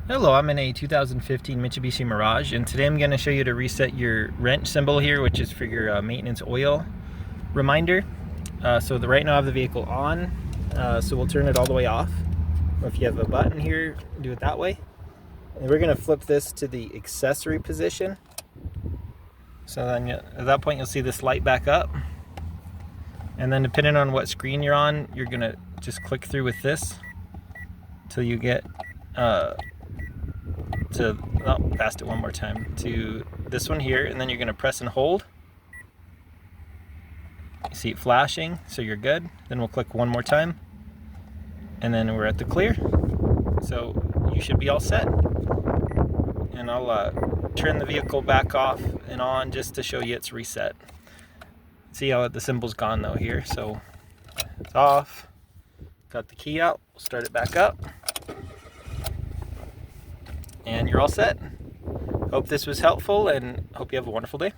Hello, I'm in a 2015 Mitsubishi Mirage, and today I'm going to show you to reset your wrench symbol here, which is for your maintenance oil reminder. Right now I have the vehicle on, so we'll turn it all the way off. Or if you have a button here, do it that way. And we're going to flip this to the accessory position. So then at that point you'll see this light back up. And then depending on what screen you're on, you're going to just click through with this till you get past it one more time to this one here, and then you're going to press and hold. You see it flashing, so you're good. Then we'll click one more time, and then we're at the clear. So you should be all set. And I'll turn the vehicle back off and on just to show you it's reset. See how the symbol's gone though here. So it's off. Got the key out. We'll start it back up. And you're all set. Hope this was helpful and hope you have a wonderful day.